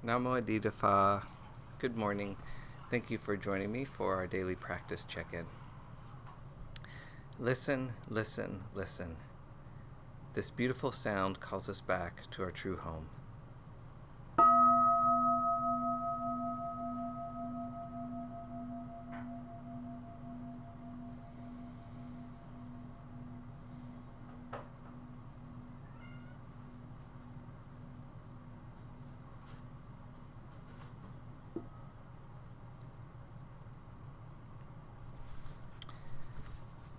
Nammo Phat. Good morning. Thank you for joining me for our daily practice check-in. Listen, listen, listen. This beautiful sound calls us back to our true home.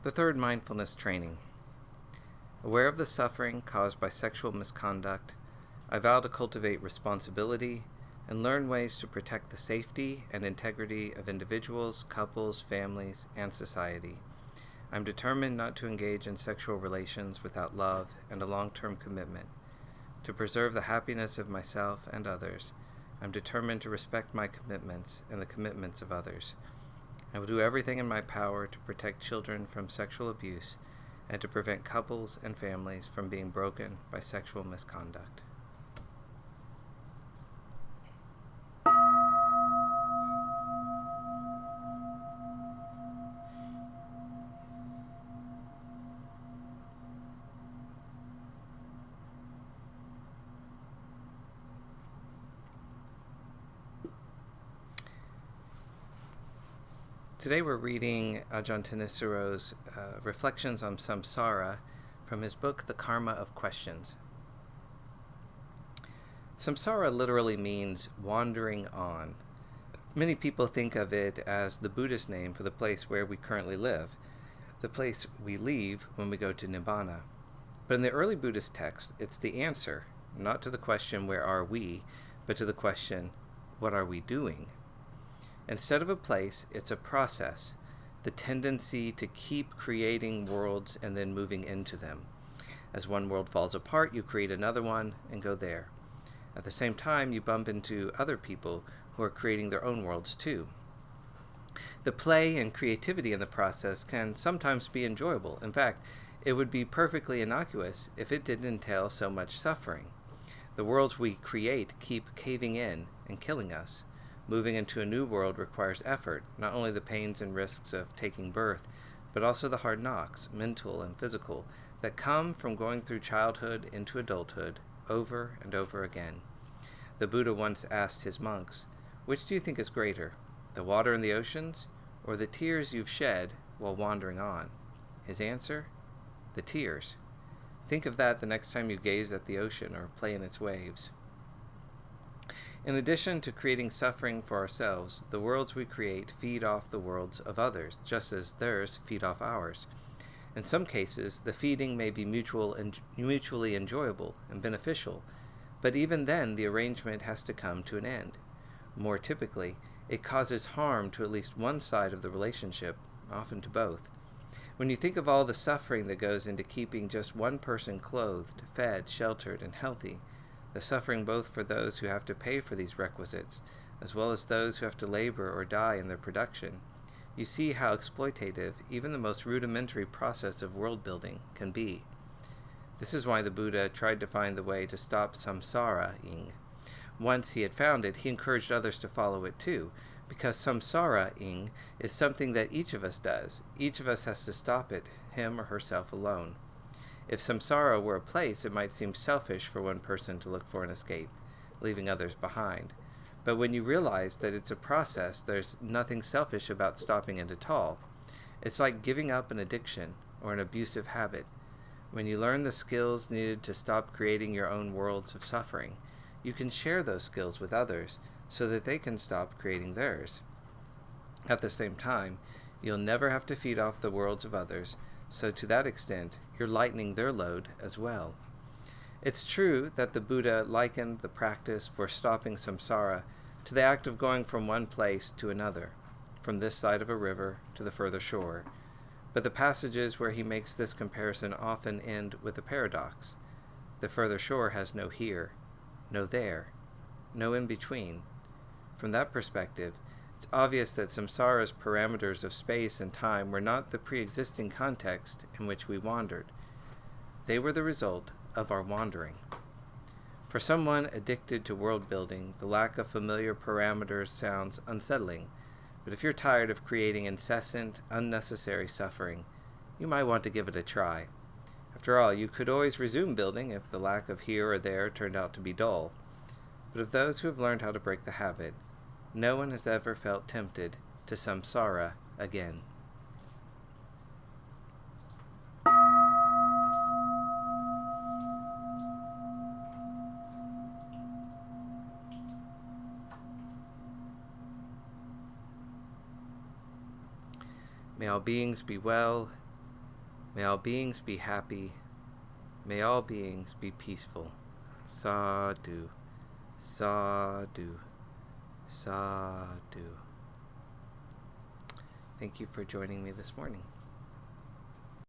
The third mindfulness training. Aware of the suffering caused by sexual misconduct, I vow to cultivate responsibility and learn ways to protect the safety and integrity of individuals, couples, families, and society. I'm determined not to engage in sexual relations without love and a long-term commitment. To preserve the happiness of myself and others, I'm determined to respect my commitments and the commitments of others. I will do everything in my power to protect children from sexual abuse and to prevent couples and families from being broken by sexual misconduct. Today we're reading Ajahn Thanissaro's Reflections on Samsara from his book, The Karma of Questions. Samsara literally means wandering on. Many people think of it as the Buddhist name for the place where we currently live, the place we leave when we go to Nibbana. But in the early Buddhist text, it's the answer, not to the question, where are we, but to the question, what are we doing? Instead of a place, it's a process, the tendency to keep creating worlds and then moving into them. As one world falls apart, you create another one and go there. At the same time, you bump into other people who are creating their own worlds too. The play and creativity in the process can sometimes be enjoyable. In fact, it would be perfectly innocuous if it didn't entail so much suffering. The worlds we create keep caving in and killing us. Moving into a new world requires effort, not only the pains and risks of taking birth, but also the hard knocks, mental and physical, that come from going through childhood into adulthood over and over again. The Buddha once asked his monks, "Which do you think is greater, the water in the oceans, or the tears you've shed while wandering on?" His answer? The tears. Think of that the next time you gaze at the ocean or play in its waves. In addition to creating suffering for ourselves, the worlds we create feed off the worlds of others, just as theirs feed off ours. In some cases, the feeding may be mutually enjoyable and beneficial, but even then the arrangement has to come to an end. More typically, it causes harm to at least one side of the relationship, often to both. When you think of all the suffering that goes into keeping just one person clothed, fed, sheltered, and healthy, the suffering both for those who have to pay for these requisites, as well as those who have to labor or die in their production, you see how exploitative even the most rudimentary process of world building can be. This is why the Buddha tried to find the way to stop samsara-ing. Once he had found it, he encouraged others to follow it too, because samsara-ing is something that each of us does. Each of us has to stop it, him or herself alone. If samsara were a place, it might seem selfish for one person to look for an escape, leaving others behind. But when you realize that it's a process, there's nothing selfish about stopping it at all. It's like giving up an addiction or an abusive habit. When you learn the skills needed to stop creating your own worlds of suffering, you can share those skills with others so that they can stop creating theirs. At the same time, you'll never have to feed off the worlds of others, so to that extent, you're lightening their load as well. It's true that the Buddha likened the practice for stopping samsara to the act of going from one place to another, from this side of a river to the further shore. But the passages where he makes this comparison often end with a paradox. The further shore has no here, no there, no in between. From that perspective, it's obvious that samsara's parameters of space and time were not the pre-existing context in which we wandered. They were the result of our wandering. For someone addicted to world building, the lack of familiar parameters sounds unsettling, but if you're tired of creating incessant, unnecessary suffering, you might want to give it a try. After all, you could always resume building if the lack of here or there turned out to be dull. But of those who have learned how to break the habit, no one has ever felt tempted to samsara again. May all beings be well. May all beings be happy. May all beings be peaceful. Sadhu. Sadhu. Sadhu. Thank you for joining me this morning.